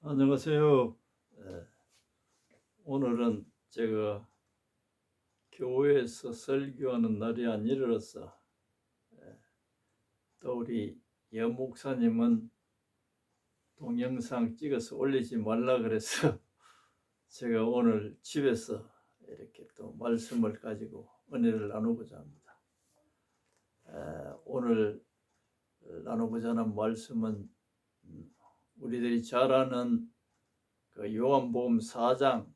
안녕하세요. 예, 오늘은 제가 교회에서 설교하는 날이 아니라서 또 우리 여 목사님은 동영상 찍어서 올리지 말라 그래서 제가 오늘 집에서 이렇게 또 말씀을 가지고 은혜를 나누고자 합니다. 오늘 나누고자 하는 말씀은 우리들이 잘 아는 그 요한복음 4장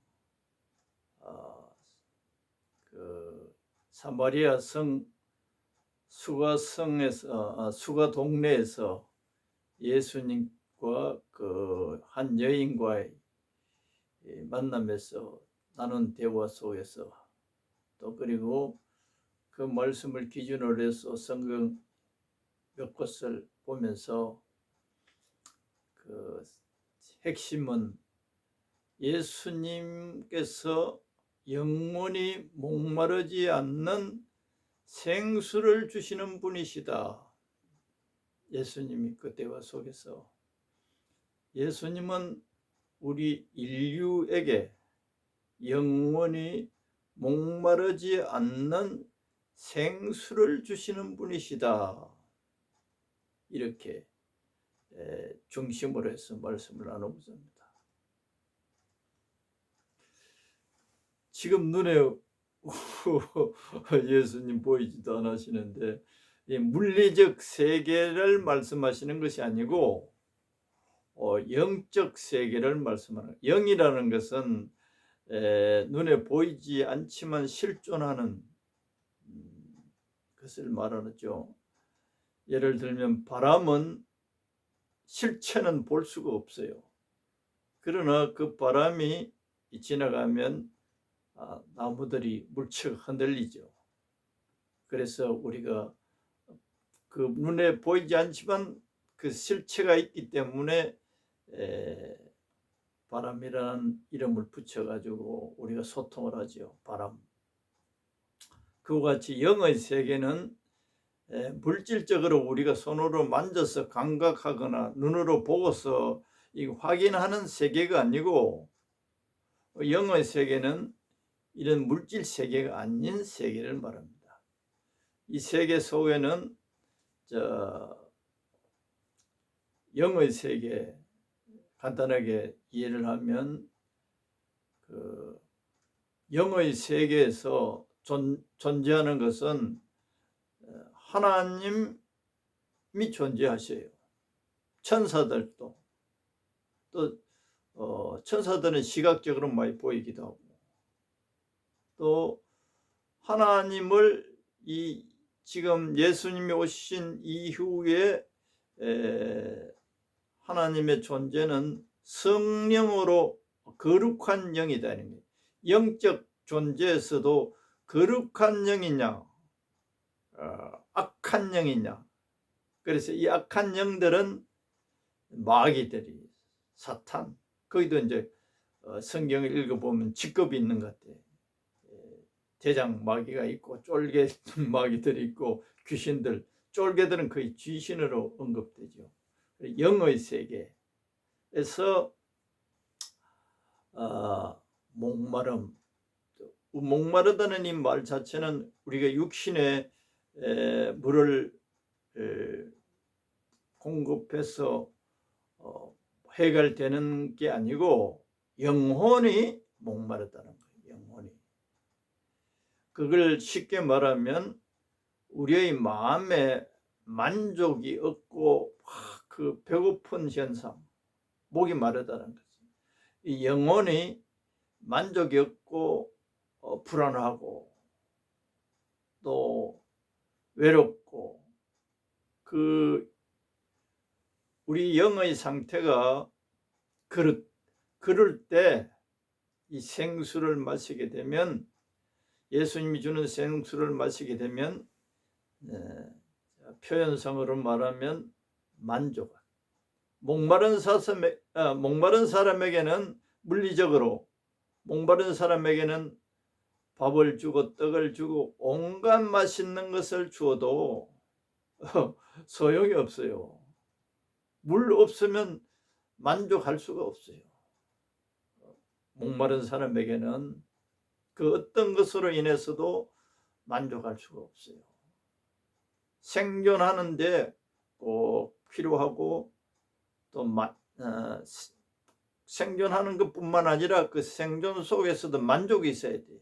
그 사마리아 성 수가 동네에서 예수님과 그 한 여인과의 만남에서 나눈 대화 속에서 또 그리고 그 말씀을 기준으로 해서 성경 몇 곳을 보면서 그 핵심은 예수님께서 영원히 목마르지 않는 생수를 주시는 분이시다. 예수님이 그 대화 속에서 예수님은 우리 인류에게 영원히 목마르지 않는 생수를 주시는 분이시다. 이렇게 중심으로 해서 말씀을 나누고자 합니다. 지금 눈에 예수님 보이지도 않으시는데 이 물리적 세계를 말씀하시는 것이 아니고 영적 세계를 말씀하는, 영이라는 것은 눈에 보이지 않지만 실존하는 것을 말하죠. 예를 들면 바람은 실체는 볼 수가 없어요. 그러나 그 바람이 지나가면 나무들이 물체가 흔들리죠. 그래서 우리가 그 눈에 보이지 않지만 그 실체가 있기 때문에 바람이라는 이름을 붙여가지고 우리가 소통을 하죠. 바람. 그와 같이 영의 세계는 물질적으로 우리가 손으로 만져서 감각하거나 눈으로 보고서 확인하는 세계가 아니고, 영의 세계는 이런 물질 세계가 아닌 세계를 말합니다. 이 세계 속에는 영의 세계, 간단하게 이해를 하면 그 영의 세계에서 존재하는 것은 하나님이 존재하셔요. 천사들도 또 천사들은 시각적으로 많이 보이기도 하고, 또 하나님을 지금 예수님이 오신 이후에 하나님의 존재는 성령으로 거룩한 영이다는 거예요. 영적 존재에서도 거룩한 영이냐 악한 영이냐. 그래서 이 악한 영들은 마귀들이, 사탄, 거기도 이제 성경을 읽어보면 직급이 있는 것 같아요. 대장 마귀가 있고 쫄개 마귀들이 있고 귀신들, 쫄개들은 거의 귀신으로 언급되죠. 영의 세계에서 목마름, 목마르다는 이 말 자체는 우리가 육신에 물을 공급해서 해결되는 게 아니고 영혼이 목마르다는 거예요. 영혼이. 그걸 쉽게 말하면 우리의 마음에 만족이 없고 그 배고픈 현상, 목이 마르다는 거지. 이 영혼이 만족이 없고 불안하고 또 외롭고, 우리 영의 상태가 그럴 때 이 생수를 마시게 되면, 예수님이 주는 생수를 마시게 되면 표현성으로 말하면 만족. 목마른 사람에게는 물리적으로, 목마른 사람에게는 밥을 주고 떡을 주고 온갖 맛있는 것을 주어도 소용이 없어요. 물 없으면 만족할 수가 없어요. 목마른 사람에게는 그 어떤 것으로 인해서도 만족할 수가 없어요. 생존하는데 꼭 필요하고 또 생존하는 것뿐만 아니라 그 생존 속에서도 만족이 있어야 돼요.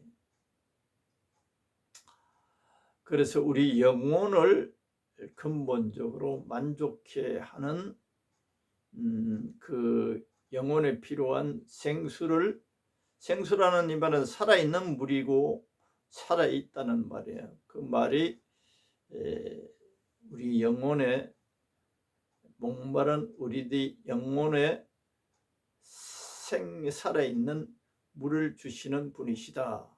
그래서 우리 영혼을 근본적으로 만족해 하는 그 영혼에 필요한 생수라는 이 말은 살아있는 물이고 살아있다는 말이에요. 그 말이 우리 영혼에 목마른 우리들 영혼에 살아있는 물을 주시는 분이시다,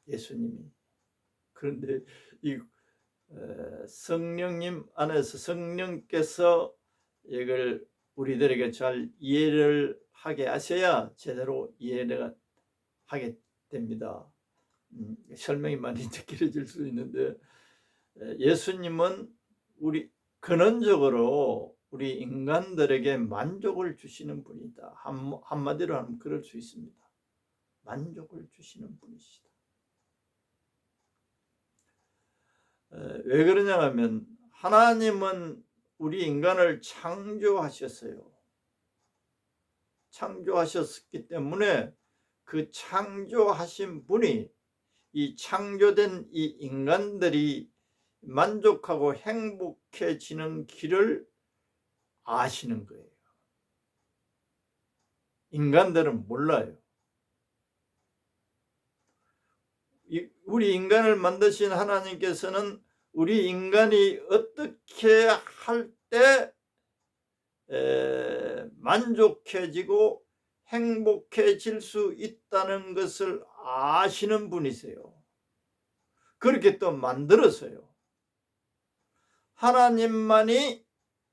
예수님이. 그런데 이 성령님 안에서 성령께서 이걸 우리들에게 잘 이해를 하게 하셔야 제대로 이해를 하게 됩니다. 설명이 많이 길어질 수 있는데, 예수님은 우리 근원적으로 우리 인간들에게 만족을 주시는 분이다. 한마디로 하면 그럴 수 있습니다. 만족을 주시는 분이시다. 왜 그러냐 하면 하나님은 우리 인간을 창조하셨어요. 창조하셨기 때문에 그 창조하신 분이 이 창조된 이 인간들이 만족하고 행복해지는 길을 아시는 거예요. 인간들은 몰라요. 우리 인간을 만드신 하나님께서는 우리 인간이 어떻게 할 때 만족해지고 행복해질 수 있다는 것을 아시는 분이세요. 그렇게 또 만들었어요. 하나님만이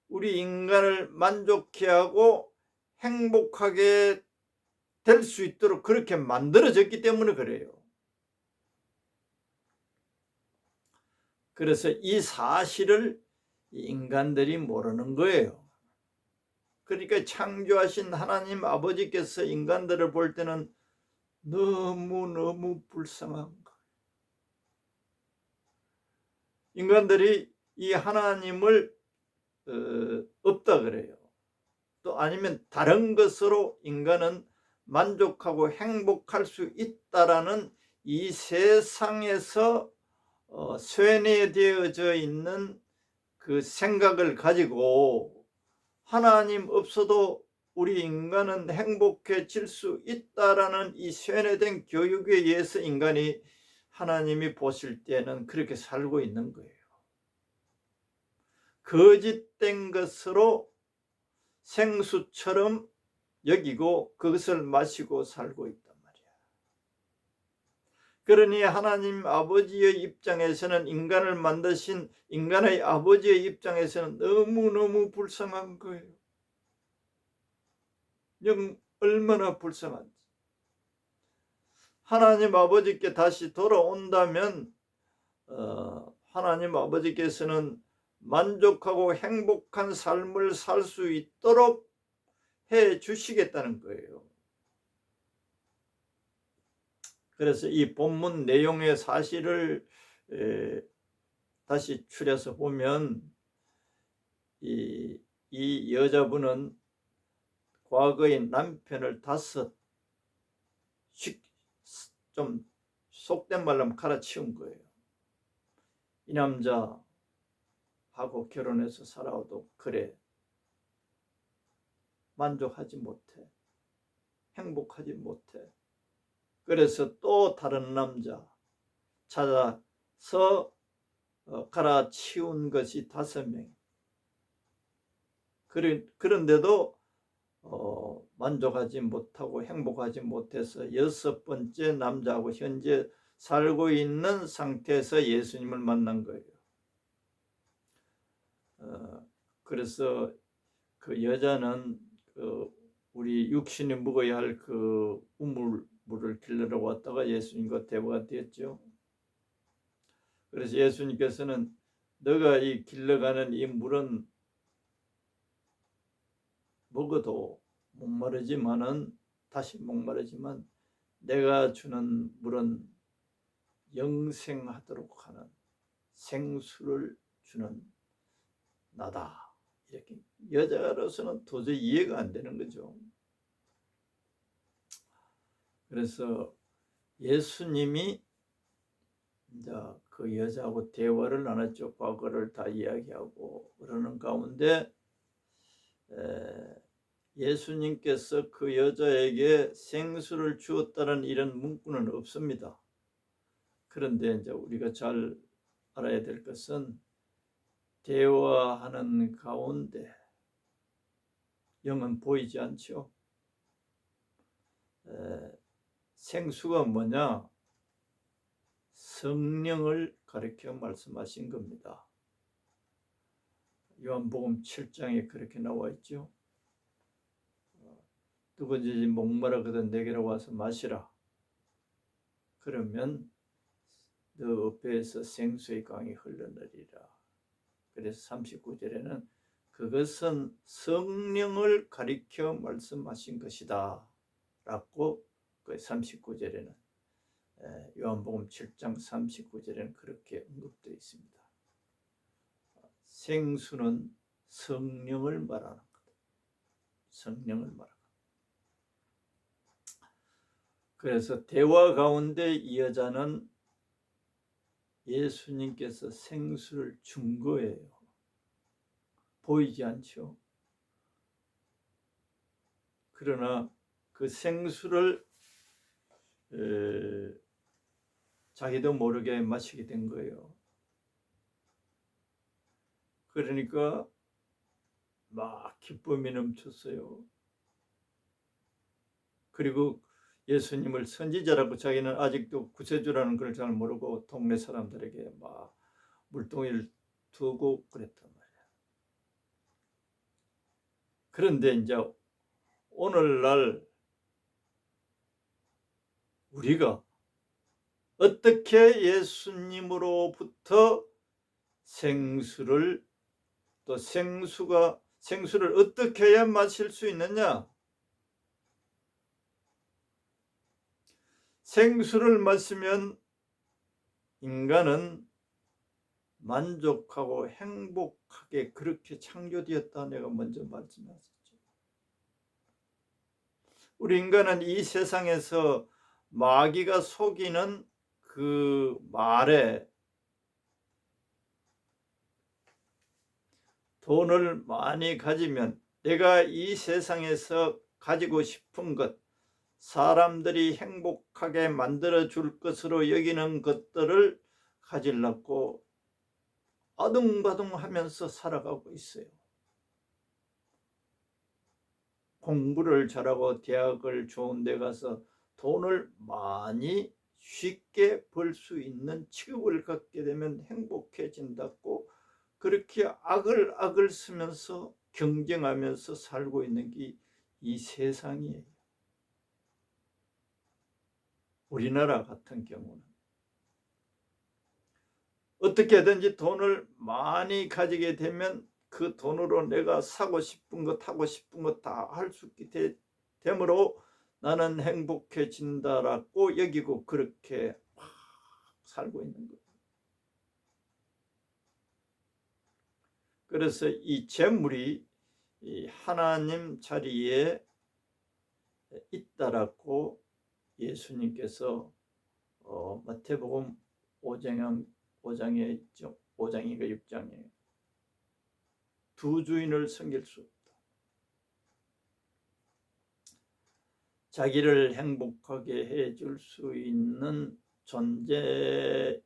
우리 인간을 만족해 하고 행복하게 될 수 있도록 그렇게 만들어졌기 때문에 그래요. 그래서 이 사실을 인간들이 모르는 거예요. 그러니까 창조하신 하나님 아버지께서 인간들을 볼 때는 너무너무 불쌍한 거예요. 인간들이 이 하나님을 없다 그래요. 또 아니면 다른 것으로 인간은 만족하고 행복할 수 있다라는 이 세상에서 쇠뇌되어져 있는 그 생각을 가지고 하나님 없어도 우리 인간은 행복해질 수 있다라는 이 쇠뇌된 교육에 의해서 인간이 하나님이 보실 때는 그렇게 살고 있는 거예요. 거짓된 것으로 생수처럼 여기고 그것을 마시고 살고 있단 말이야. 그러니 하나님 아버지의 입장에서는 인간을 만드신 인간의 아버지의 입장에서는 너무너무 불쌍한 거예요. 얼마나 불쌍한지. 하나님 아버지께 다시 돌아온다면 하나님 아버지께서는 만족하고 행복한 삶을 살 수 있도록 해 주시겠다는 거예요. 그래서 이 본문 내용의 사실을 다시 추려서 보면 이 여자분은 과거의 남편을 좀 속된 말로 하면 갈아치운 거예요. 이 남자하고 결혼해서 살아도 그래 만족하지 못해, 행복하지 못해. 그래서 또 다른 남자 찾아서 갈아치운 것이 5명. 그런데도 만족하지 못하고 행복하지 못해서 6번째 남자하고 현재 살고 있는 상태에서 예수님을 만난 거예요. 그래서 그 여자는 우리 육신이 먹어야 할 그 우물물을 길러러 왔다가 예수님과 대화가 되었죠. 그래서 예수님께서는 너가 이 길러가는 이 물은 먹어도 목마르지만은 다시 목마르지만 내가 주는 물은 영생하도록 하는 생수를 주는 나다. 이렇게 여자로서는 도저히 이해가 안 되는 거죠. 그래서 예수님이 이제 그 여자하고 대화를 나눴죠. 과거를 다 이야기하고 그러는 가운데 예수님께서 그 여자에게 생수를 주었다는 이런 문구는 없습니다. 그런데 이제 우리가 잘 알아야 될 것은 대화하는 가운데 영은 보이지 않죠. 생수가 뭐냐? 성령을 가리켜 말씀하신 겁니다. 요한복음 7장에 그렇게 나와 있죠. 누구든지 목마르거든 내게로 와서 마시라. 그러면 너 배에서 생수의 강이 흘러내리라. 그래서 39절에는 그것은 성령을 가리켜 말씀하신 것이다 라고 그 39절에는 요한복음 7장 39절에는 그렇게 언급되어 있습니다. 생수는 성령을 말하는 거다. 성령을 말하는 거다. 그래서 대화 가운데 이 여자는 예수님께서 생수를 준 거예요. 보이지 않죠. 그러나 그 생수를 자기도 모르게 마시게 된 거예요. 그러니까 막 기쁨이 넘쳤어요. 그리고 예수님을 선지자라고 자기는 아직도 구세주라는 걸 잘 모르고 동네 사람들에게 막 물동이를 두고 그랬단 말이야. 그런데 이제 오늘날 우리가 어떻게 예수님으로부터 생수를 또 생수를 어떻게 해야 마실 수 있느냐? 생수를 마시면 인간은 만족하고 행복하게 그렇게 창조되었다. 내가 먼저 말씀하셨죠. 우리 인간은 이 세상에서 마귀가 속이는 그 말에 돈을 많이 가지면 내가 이 세상에서 가지고 싶은 것, 사람들이 행복하게 만들어줄 것으로 여기는 것들을 가지려고 아둥바둥하면서 살아가고 있어요. 공부를 잘하고 대학을 좋은 데 가서 돈을 많이 쉽게 벌 수 있는 직업을 갖게 되면 행복해진다고 그렇게 악을 쓰면서 경쟁하면서 살고 있는 게 이 세상이에요. 우리나라 같은 경우는 어떻게든지 돈을 많이 가지게 되면 그 돈으로 내가 사고 싶은 것 하고 싶은 것 다 할 수 있게 되므로 나는 행복해진다라고 여기고 그렇게 막 살고 있는 거예요. 그래서 이 재물이 이 하나님 자리에 있다라고 예수님께서 마태복음 5장에 있죠. 5장인가 6장에 두 주인을 섬길 수 없다. 자기를 행복하게 해줄 수 있는 존재나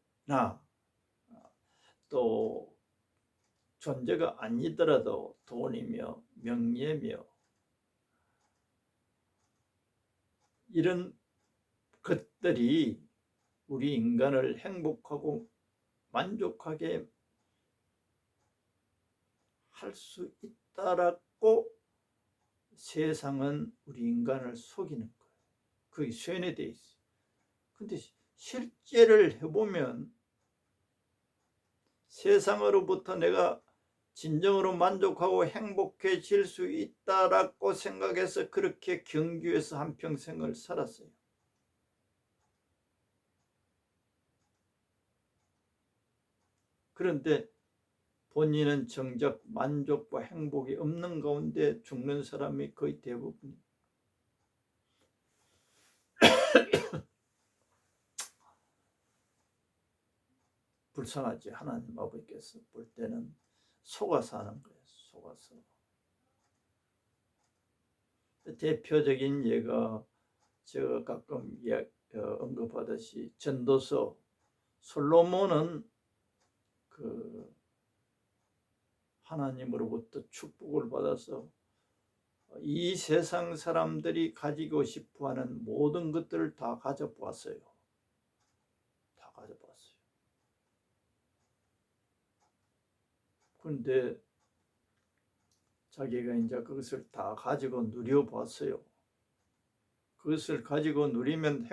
또 존재가 아니더라도 돈이며 명예며 이런 것들이 우리 인간을 행복하고 만족하게 할 수 있다라고 세상은 우리 인간을 속이는 거예요. 그게 쇠뇌되어 있어요. 근데 실제를 해보면 세상으로부터 내가 진정으로 만족하고 행복해질 수 있다라고 생각해서 그렇게 경주에서 한평생을 살았어요. 그런데 본인은 정작 만족과 행복이 없는 가운데 죽는 사람이 거의 대부분입니다. 불쌍하지. 하나님 아버지께서 볼 때는 속아서 하는 거예요. 속아서. 대표적인 예가 제가 가끔 언급하듯이 전도서 솔로몬은 그 하나님으로부터 축복을 받아서 이 세상 사람들이 가지고 싶어하는 모든 것들을 다 가져보았어요. 다 가져봤어요. 그런데 자기가 이제 그것을 다 가지고 누려봤어요. 그것을 가지고 누리면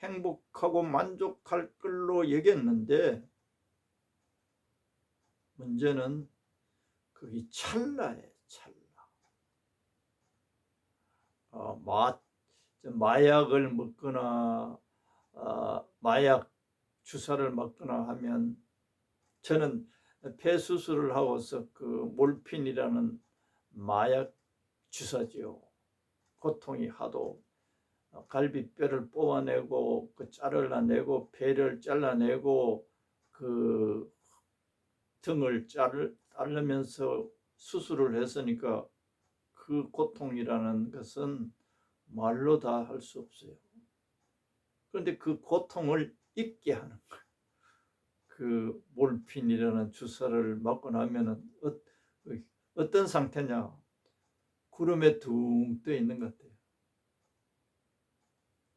행복하고 만족할 걸로 여겼는데 문제는 그게 찰나예요. 찰나. 마약을 먹거나 마약 주사를 맞거나 하면, 저는 폐 수술을 하고서 그 몰핀이라는 마약 주사지요. 고통이 하도 갈비뼈를 뽑아내고 그 잘라내고 폐를 잘라내고 그 등을 자르면서 수술을 했으니까 그 고통이라는 것은 말로 다 할 수 없어요. 그런데 그 고통을 잊게 하는 거예요. 그 몰핀이라는 주사를 맞고 나면은 어떤 상태냐? 구름에 둥 떠 있는 것 같아요.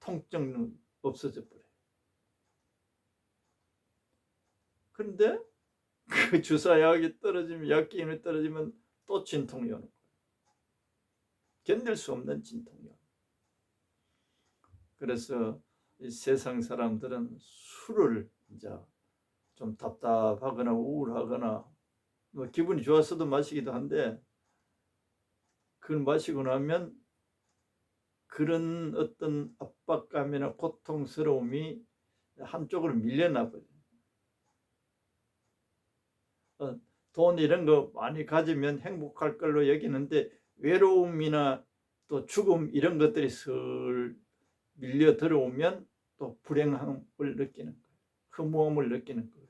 통증은 없어져 버려요. 그런데 그 주사약이 떨어지면, 약기운이 떨어지면 또 진통이 오는 거예요. 견딜 수 없는 진통이 오는 거예요. 그래서 이 세상 사람들은 술을 이제 좀 답답하거나 우울하거나 뭐 기분이 좋았어도 마시기도 한데, 그걸 마시고 나면 그런 어떤 압박감이나 고통스러움이 한쪽으로 밀려나 버려요. 돈 이런 거 많이 가지면 행복할 걸로 여기는데 외로움이나 또 죽음 이런 것들이 슬 밀려 들어오면 또 불행함을 느끼는 거예요. 허무함을 느끼는 거예요.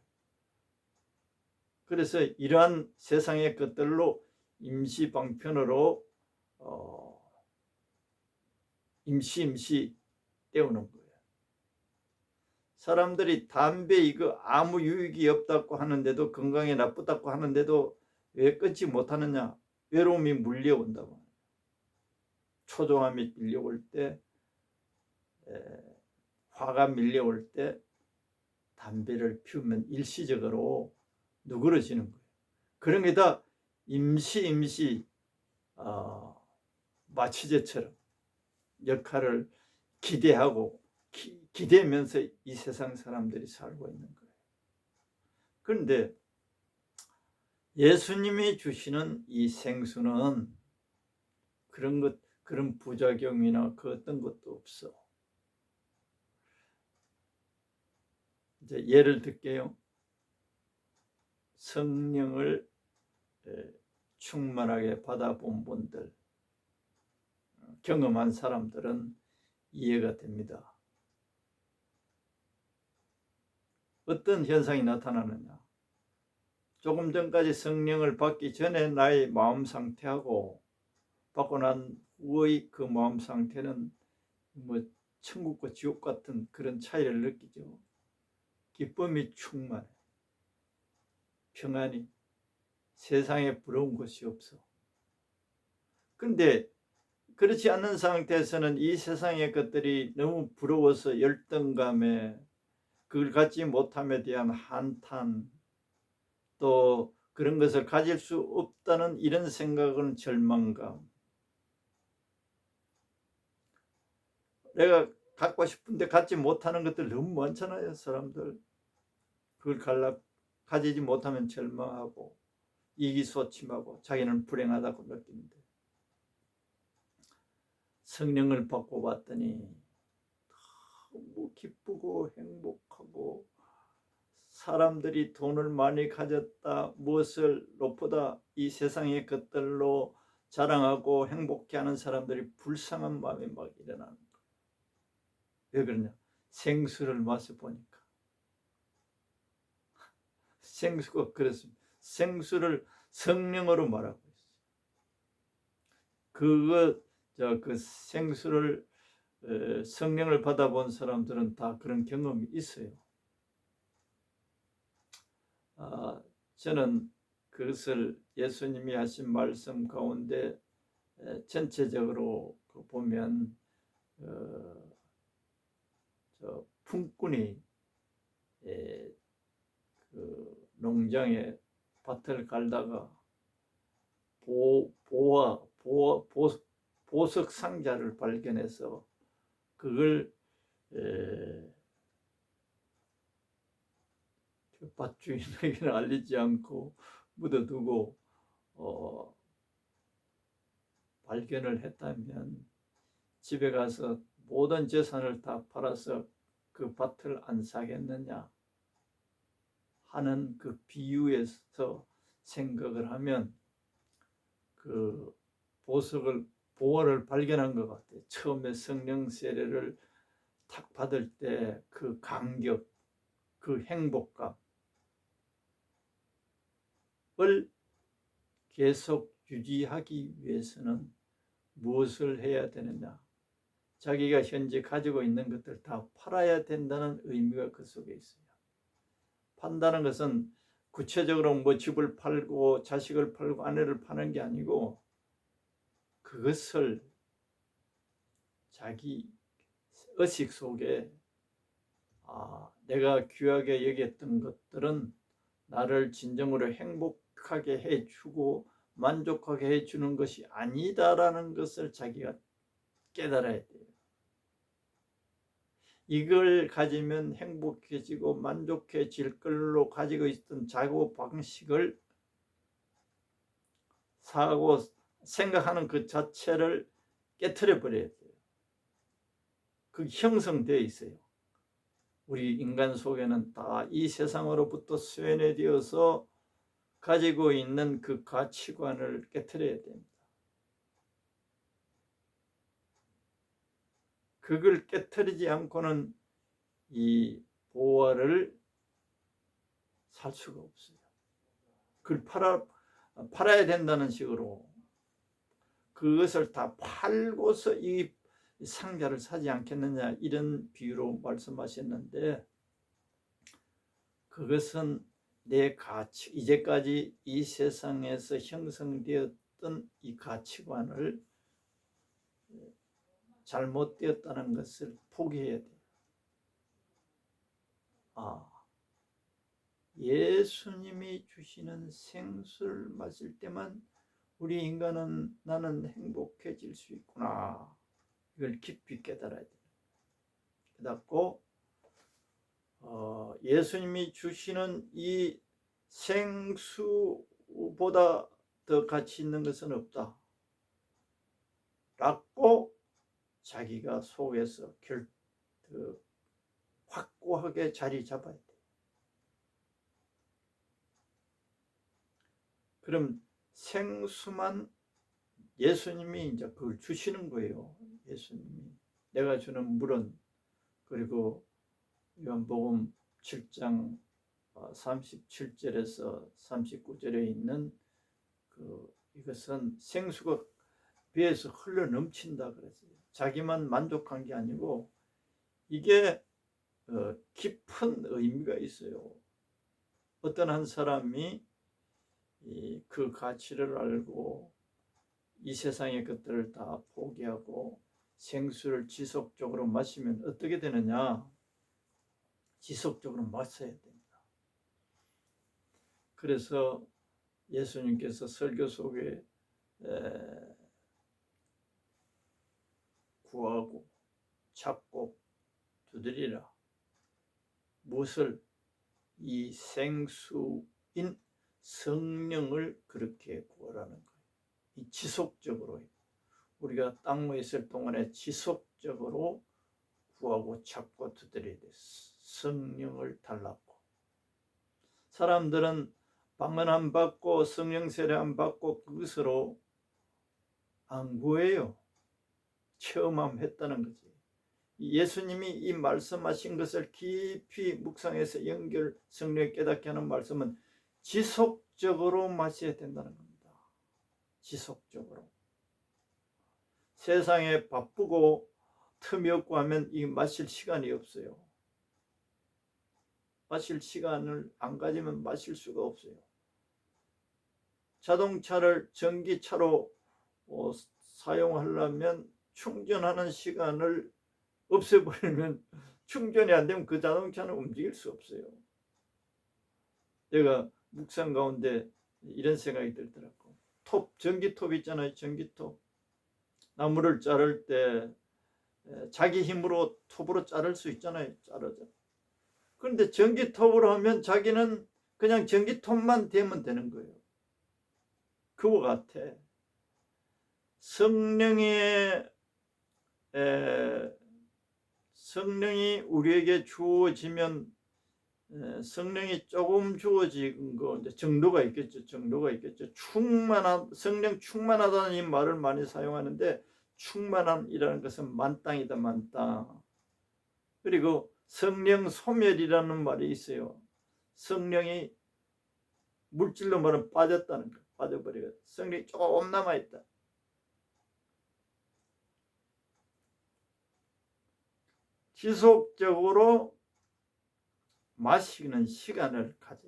그래서 이러한 세상의 것들로 임시방편으로 임시 때우는 거예요. 사람들이 담배 이거 아무 유익이 없다고 하는데도, 건강에 나쁘다고 하는데도 왜 끊지 못하느냐? 외로움이 물려온다고. 초조함이 밀려올 때, 화가 밀려올 때 담배를 피우면 일시적으로 누그러지는 거예요. 그런 게 다 임시 마취제처럼 역할을 기대하고 기대면서 이 세상 사람들이 살고 있는 거예요. 그런데 예수님이 주시는 이 생수는 그런 부작용이나 그 어떤 것도 없어. 이제 예를 들게요. 성령을 충만하게 받아본 분들, 경험한 사람들은 이해가 됩니다. 어떤 현상이 나타나느냐? 조금 전까지 성령을 받기 전에 나의 마음 상태하고 받고 난 후의 그 마음 상태는 뭐 천국과 지옥 같은 그런 차이를 느끼죠. 기쁨이 충만해. 평안이, 세상에 부러운 것이 없어. 그런데 그렇지 않는 상태에서는 이 세상의 것들이 너무 부러워서 열등감에, 그걸 갖지 못함에 대한 한탄, 또 그런 것을 가질 수 없다는 이런 생각은 절망감. 내가 갖고 싶은데 갖지 못하는 것들 너무 많잖아요. 사람들 그걸 가지지 못하면 절망하고, 이기소침하고 자기는 불행하다고 느끼는데, 성령을 받고 봤더니 너무 기쁘고 행복하고, 사람들이 돈을 많이 가졌다, 무엇을 높보다 이 세상의 것들로 자랑하고 행복해하는 사람들이 불쌍한 마음이 막 일어나는 거예요. 왜 그러냐? 생수를 마셔보니까. 생수가 그렇습니다. 생수를 성령으로 말하고 있어요. 그 생수를 성령을 받아본 사람들은 다 그런 경험이 있어요. 저는 그것을 예수님이 하신 말씀 가운데 전체적으로 보면 저 품꾼이 그 농장에 밭을 갈다가 보석 상자를 발견해서 그걸 밭 주인에게는 알리지 않고 묻어두고 발견을 했다면 집에 가서 모든 재산을 다 팔아서 그 밭을 안 사겠느냐 하는 그 비유에서 생각을 하면 그 보화를 발견한 것 같아요. 처음에 성령 세례를 탁 받을 때 그 감격, 그 행복감을 계속 유지하기 위해서는 무엇을 해야 되느냐? 자기가 현재 가지고 있는 것들 다 팔아야 된다는 의미가 그 속에 있어요. 판다는 것은 구체적으로 뭐 집을 팔고 자식을 팔고 아내를 파는 게 아니고, 그것을 자기 의식 속에 내가 귀하게 여겼던 것들은 나를 진정으로 행복하게 해주고 만족하게 해주는 것이 아니다라는 것을 자기가 깨달아야 돼요. 이걸 가지면 행복해지고 만족해질 걸로 가지고 있던 사고방식을, 생각하는 그 자체를 깨트려 버려야 돼요. 그 형성되어 있어요. 우리 인간 속에는 다 이 세상으로부터 쇠뇌되어서 가지고 있는 그 가치관을 깨트려야 됩니다. 그걸 깨트리지 않고는 이 보화를 살 수가 없어요. 그걸 팔아야 된다는 식으로 그것을 다 팔고서 이 상자를 사지 않겠느냐, 이런 비유로 말씀하셨는데, 그것은 내 가치, 이제까지 이 세상에서 형성되었던 이 가치관을 잘못되었다는 것을 포기해야 돼요. 예수님이 주시는 생수를 마실 때만 우리 인간은 나는 행복해질 수 있구나, 이걸 깊이 깨달아야 돼요. 깨닫고 예수님이 주시는 이 생수보다 더 가치 있는 것은 없다 라고 자기가 속에서 확고하게 자리 잡아야 돼. 그럼 생수만 예수님이 이제 그걸 주시는 거예요. 예수님이 내가 주는 물은, 그리고 요한복음 7장 37절에서 39절에 있는 이것은 생수가 배에서 흘러 넘친다 그랬어요. 자기만 만족한 게 아니고 이게 깊은 의미가 있어요. 어떤 한 사람이 그 가치를 알고 이 세상의 것들을 다 포기하고 생수를 지속적으로 마시면 어떻게 되느냐? 지속적으로 마셔야 됩니다. 그래서 예수님께서 설교 속에 구하고 찾고 두드리라. 무엇을? 이 생수인 성령을 그렇게 구하라는 거예요. 이 지속적으로 우리가 땅 위에 있을 동안에 지속적으로 구하고 찾고 두드려야 돼. 성령을 달라고. 사람들은 방언 안 받고 성령 세례 안 받고 그것으로 안 구해요. 체험함 했다는 거지. 예수님이 이 말씀하신 것을 깊이 묵상해서 연결 성령에 깨닫게 하는 말씀은 지속적으로 마셔야 된다는 겁니다. 지속적으로. 세상에 바쁘고 틈이 없고 하면 이 마실 시간이 없어요. 마실 시간을 안 가지면 마실 수가 없어요. 자동차를 전기차로 사용하려면 충전하는 시간을 없애버리면 충전이 안 되면 그 자동차는 움직일 수 없어요. 내가 묵상 가운데 이런 생각이 들더라고. 전기톱 있잖아요. 전기톱. 나무를 자를 때 자기 힘으로 톱으로 자를 수 있잖아요. 자르죠. 그런데 전기톱으로 하면 자기는 그냥 전기톱만 대면 되는 거예요. 그와 같아. 성령이 우리에게 주어지면 성령이 조금 주어진 거 정도가 있겠죠. 정도가 있겠죠. 성령 충만하다는 이 말을 많이 사용하는데 충만함이라는 것은 만땅이다. 만땅. 그리고 성령 소멸이라는 말이 있어요. 성령이 물질로 말하면 빠졌다는 거. 빠져버리고 성령이 조금 남아있다. 지속적으로 마시는 시간을 가져.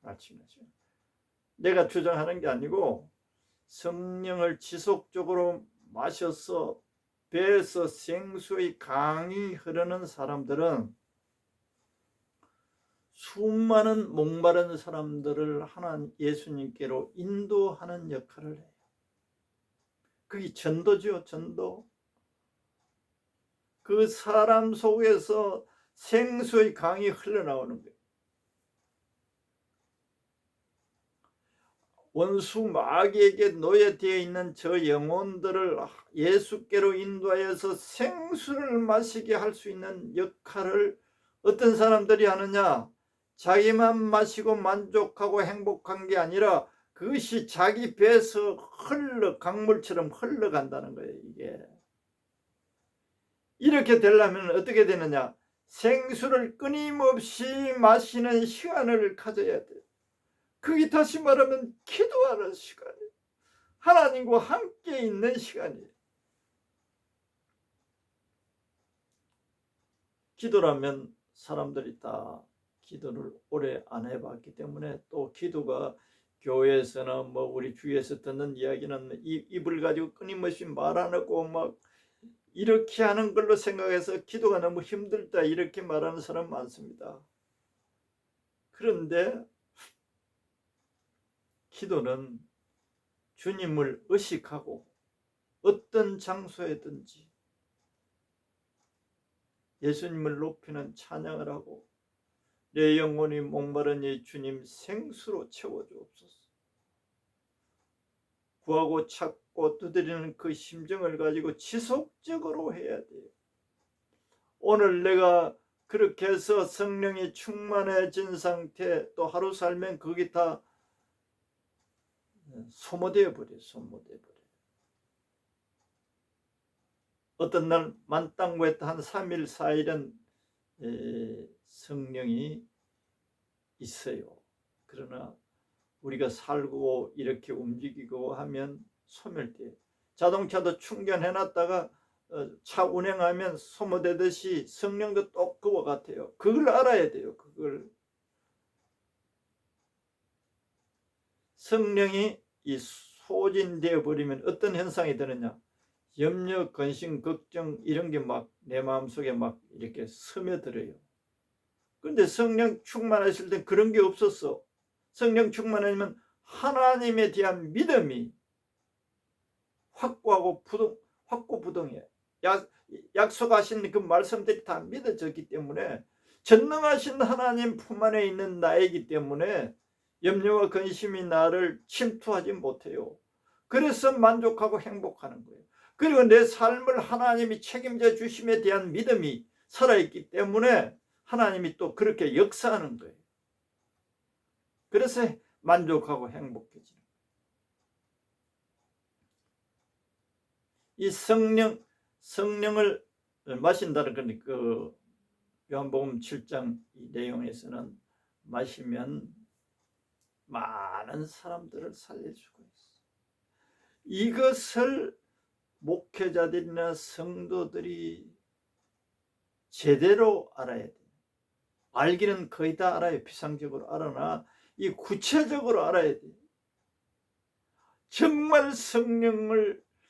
마시는 시간. 내가 주장하는 게 아니고 성령을 지속적으로 마셔서 배에서 생수의 강이 흐르는 사람들은 수많은 목마른 사람들을 하나님 예수님께로 인도하는 역할을 해요. 그게 전도죠. 전도. 그 사람 속에서 생수의 강이 흘러나오는 거예요. 원수 마귀에게 노예되어 있는 저 영혼들을 예수께로 인도하여서 생수를 마시게 할 수 있는 역할을 어떤 사람들이 하느냐? 자기만 마시고 만족하고 행복한 게 아니라 그것이 자기 배에서 강물처럼 흘러간다는 거예요. 이게 이렇게 되려면 어떻게 되느냐? 생수를 끊임없이 마시는 시간을 가져야 돼요. 그게 다시 말하면 기도하는 시간이에요. 하나님과 함께 있는 시간이에요. 기도라면 사람들이 다 기도를 오래 안 해봤기 때문에 또 기도가 교회에서나 우리 주위에서 듣는 이야기는 입을 가지고 끊임없이 말 안 하고 막 이렇게 하는 걸로 생각해서 기도가 너무 힘들다 이렇게 말하는 사람 많습니다. 그런데 기도는 주님을 의식하고 어떤 장소에든지 예수님을 높이는 찬양을 하고 내 영혼이 목마른 이 주님 생수로 채워주옵소서. 구하고 찾고 두드리는 그 심정을 가지고 지속적으로 해야 돼요. 오늘 내가 그렇게 해서 성령이 충만해진 상태 또 하루 살면 그게 다 소모되어 버려요. 소모되어 버려요. 어떤 날 만땅구했다 한 3일 4일은 성령이 있어요. 그러나 우리가 살고 이렇게 움직이고 하면 소멸돼요. 자동차도 충전해놨다가 차 운행하면 소모되듯이 성령도 또 그와 같아요. 그걸 알아야 돼요. 그걸 성령이 이 소진되어 버리면 어떤 현상이 되느냐? 염려, 근심, 걱정 이런 게 막 내 마음속에 막 이렇게 스며들어요. 그런데 성령 충만하실 때 그런 게 없었어. 성령 충만하면 하나님에 대한 믿음이 확고부동해. 약속하신 그 말씀들이 다 믿어졌기 때문에 전능하신 하나님 품 안에 있는 나이기 때문에 염려와 근심이 나를 침투하지 못해요. 그래서 만족하고 행복하는 거예요. 그리고 내 삶을 하나님이 책임져 주심에 대한 믿음이 살아있기 때문에 하나님이 또 그렇게 역사하는 거예요. 그래서 만족하고 행복해지는 거예요. 이 성령을 마신다는 건 그 요한복음 7장 이 내용에서는 마시면 많은 사람들을 살릴 수가 있어요. 이것을 목회자들이나 성도들이 제대로 알아야 돼요. 알기는 거의 다 알아요. 피상적으로 알아나 이 구체적으로 알아야 돼요. 정말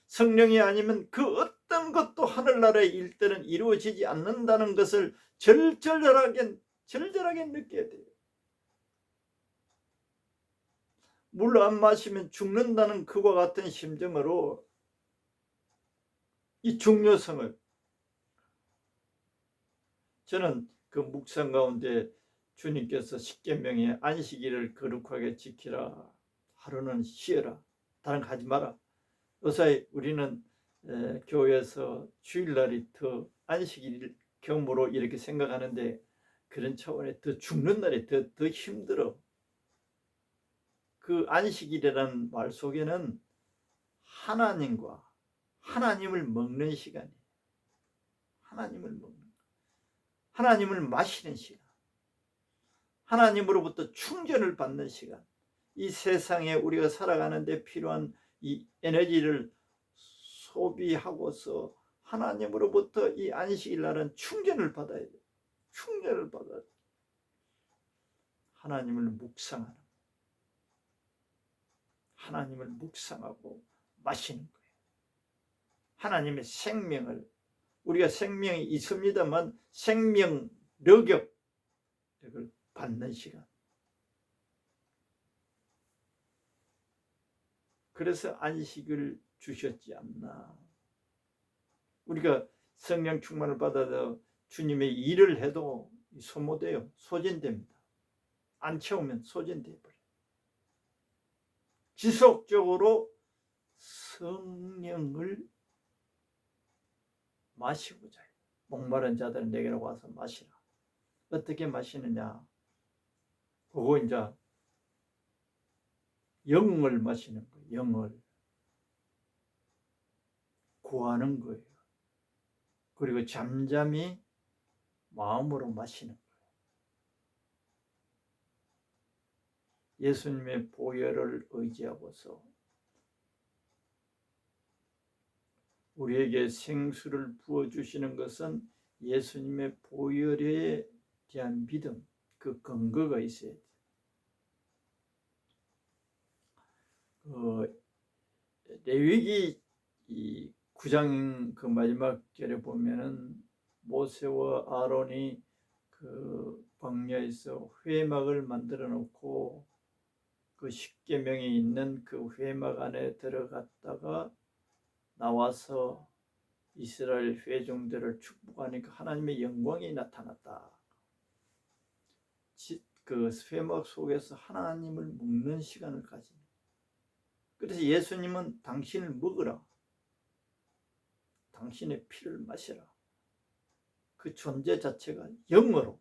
성령이 아니면 그 어떤 것도 하늘나라의 일들은 이루어지지 않는다는 것을 절절하게 느껴야 돼요. 물 안 마시면 죽는다는 그와 같은 심정으로 이 중요성을, 저는 그 묵상 가운데 주님께서 십계명에 안식일을 거룩하게 지키라, 하루는 쉬어라, 다른 거 하지 마라. 요새 우리는 교회에서 주일날이 더 안식일 경무로 이렇게 생각하는데 그런 차원에 더 죽는 날이 더 힘들어. 그 안식일이라는 말 속에는 하나님을 먹는 시간이에요. 하나님을 마시는 시간, 하나님으로부터 충전을 받는 시간, 이 세상에 우리가 살아가는데 필요한 이 에너지를 소비하고서 하나님으로부터 이 안식일 날은 충전을 받아야 돼요. 충전을 받아야 돼요. 하나님을 묵상하고 마시는 거예요. 하나님의 생명을, 우리가 생명이 있습니다만 생명력을 받는 시간. 그래서 안식을 주셨지 않나. 우리가 성령 충만을 받아서 주님의 일을 해도 소모돼요. 소진됩니다. 안 채우면 소진돼버려요. 지속적으로 성령을 마시고자 해요. 목마른 자들은 내게로 와서 마시라. 어떻게 마시느냐? 그거 이제 영을 마시는 거예요. 영을 구하는 거예요. 그리고 잠잠히 마음으로 마시는 거예요. 예수님의 보혈을 의지하고서 우리에게 생수를 부어주시는 것은 예수님의 보혈에 대한 믿음, 그 근거가 있어야 돼요. 레위기 9장 그 마지막 절에 보면은 모세와 아론이 그 광야에서 회막을 만들어 놓고 그 십계명이 있는 그 회막 안에 들어갔다가 나와서 이스라엘 회중들을 축복하니까 하나님의 영광이 나타났다. 그 회막 속에서 하나님을 묵는 시간을 가지는. 그래서 예수님은 당신을 먹으라, 당신의 피를 마시라. 그 존재 자체가 영으로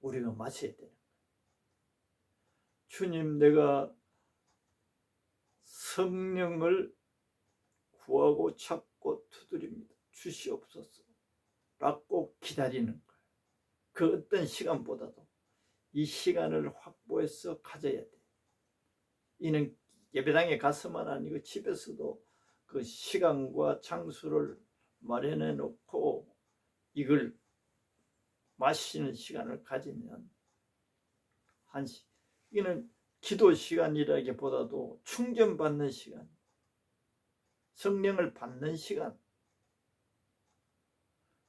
우리가 마셔야 되는 거예요. 주님, 내가 성령을 구하고 찾고 두드립니다. 주시옵소서 라고 기다리는 거예요. 그 어떤 시간보다도 이 시간을 확보해서 가져야 돼요. 이는 예배당에 가서만 아니고 집에서도 그 시간과 장소를 마련해 놓고 이걸 마시는 시간을 가지면 이는 기도 시간이라기보다도 충전받는 시간, 성령을 받는 시간.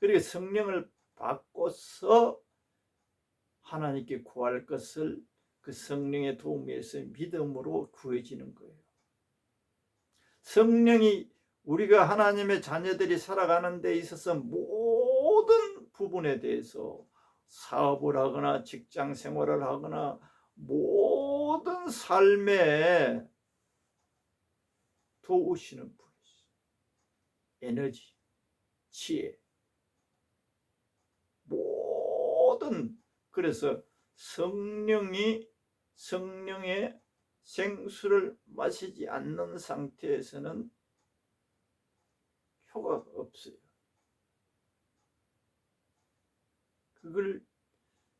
그리고 성령을 받고서 하나님께 구할 것을 그 성령의 도움에 의해서 믿음으로 구해지는 거예요. 성령이 우리가 하나님의 자녀들이 살아가는 데 있어서 모든 부분에 대해서 사업을 하거나 직장 생활을 하거나 모든 삶에 도우시는 분이시죠. 에너지, 지혜, 모든, 그래서 성령의 생수를 마시지 않는 상태에서는 효과가 없어요. 그걸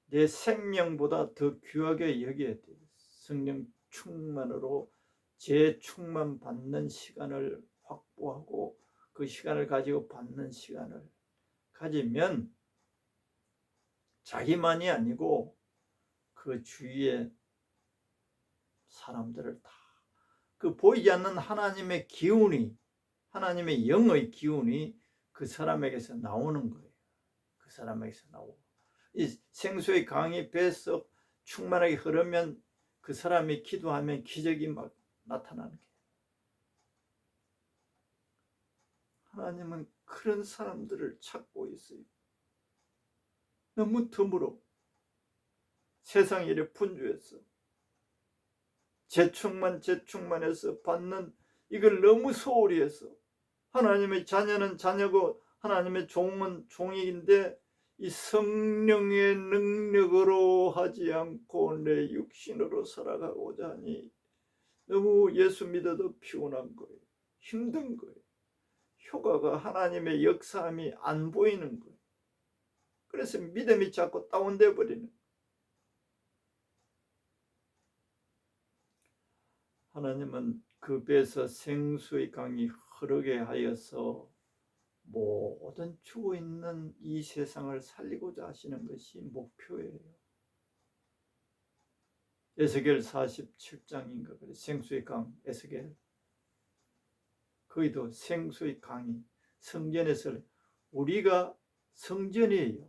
내 생명보다 더 귀하게 여겨야 돼요. 성령 충만으로 재충만 받는 시간을 확보하고 그 시간을 가지고 받는 시간을 가지면 자기만이 아니고 그 주위에 사람들을 다 그 보이지 않는 하나님의 기운이, 하나님의 영의 기운이 그 사람에게서 나오는 거예요. 그 사람에게서 나오고 이 생수의 강이 배에서 충만하게 흐르면 그 사람이 기도하면 기적이 막 나타나는 거예요. 하나님은 그런 사람들을 찾고 있어요. 너무 드물어. 세상에 이래 분주해서 재충만해서 받는 이걸 너무 소홀히 해서 하나님의 자녀는 자녀고 하나님의 종은 종인데 이 성령의 능력으로 하지 않고 내 육신으로 살아가고자 하니 너무 예수 믿어도 피곤한 거예요. 힘든 거예요. 효과가 하나님의 역사함이 안 보이는 거예요. 그래서 믿음이 자꾸 다운돼 버리는 거예요. 하나님은 그 배에서 생수의 강이 흐르게 하여서 모든 죽어 있는 이 세상을 살리고자 하시는 것이 목표예요. 에스겔 47장인가 그래. 생수의 강 에스겔. 거기도 생수의 강이 성전에서 우리가 성전이에요.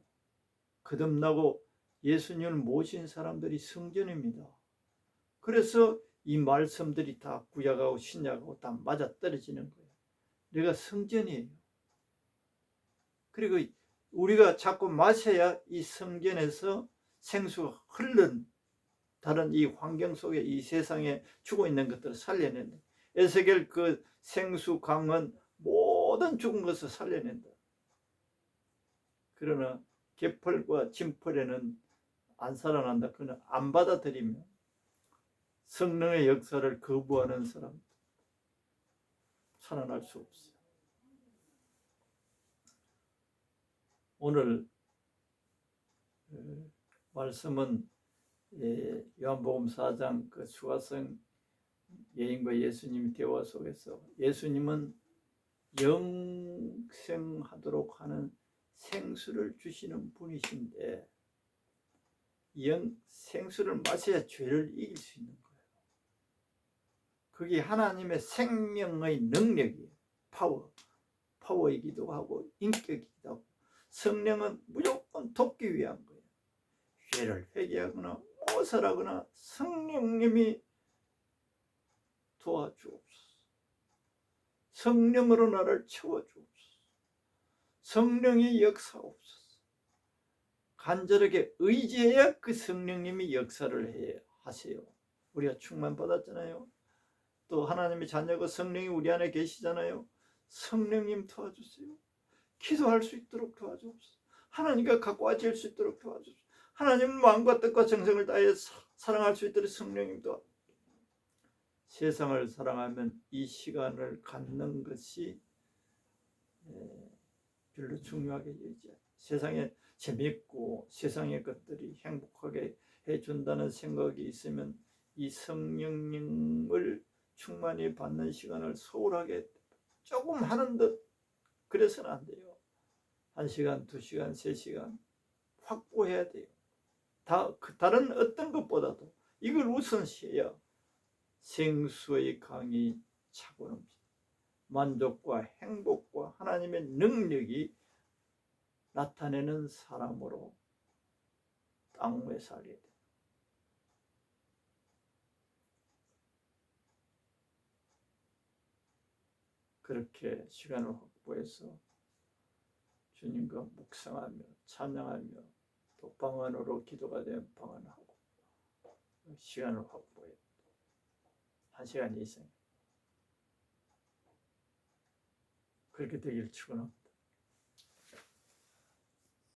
거듭나고 예수님을 모신 사람들이 성전입니다. 그래서 이 말씀들이 다 구약하고 신약하고 다 맞아떨어지는 거예요. 내가 성전이에요. 그리고 우리가 자꾸 마셔야 이 성전에서 생수가 흐른 다른 이 환경 속에 이 세상에 죽어 있는 것들을 살려낸다. 에스겔 그 생수 강은 모든 죽은 것을 살려낸다. 그러나 개펄과 진펄에는 안 살아난다. 그는 안 받아들이면 성령의 역사를 거부하는 사람 살아날 수 없어요. 오늘 말씀은 요한복음 4장 그 수가성 여인과 예수님의 대화 속에서 예수님은 영생하도록 하는 생수를 주시는 분이신데 생수를 마셔야 죄를 이길 수 있는 거예요. 그게 하나님의 생명의 능력이에요. 파워이기도 하고 인격이기도 하고 성령은 무조건 돕기 위한 거예요. 죄를 회개하거나 모살하거나 성령님이 도와주옵소서. 성령으로 나를 채워주옵소서. 성령이 역사옵소서. 간절하게 의지해야 그 성령님이 역사를 하세요. 우리가 충만받았잖아요. 또 하나님의 자녀고 성령이 우리 안에 계시잖아요. 성령님 도와주세요. 기도할 수 있도록 도와주옵소서. 하나님과 가까워질 수 있도록 도와주옵소서. 하나님 마음과 뜻과 정성을 다해 사랑할 수 있도록 성령님 도와주옵소서. 세상을 사랑하면 이 시간을 갖는 것이 별로 중요하게 여기지 않아요. 세상에 재밌고 세상의 것들이 행복하게 해준다는 생각이 있으면 이 성령님을 충만히 받는 시간을 소홀하게 조금 하는 듯 그래서는 안 돼요. 1시간, 2시간, 3시간 확보해야 돼요. 다른 어떤 것보다도 이걸 우선시해야 생수의 강이 차고릅니다. 만족과 행복과 하나님의 능력이 나타내는 사람으로 땅 위에 살게 됩니다. 그렇게 시간을 확보해서 주님과 묵상하며 찬양하며 또 방언으로 기도가 되면 방언하고 시간을 확보해 1시간 이상 그렇게 되길 축원합니다.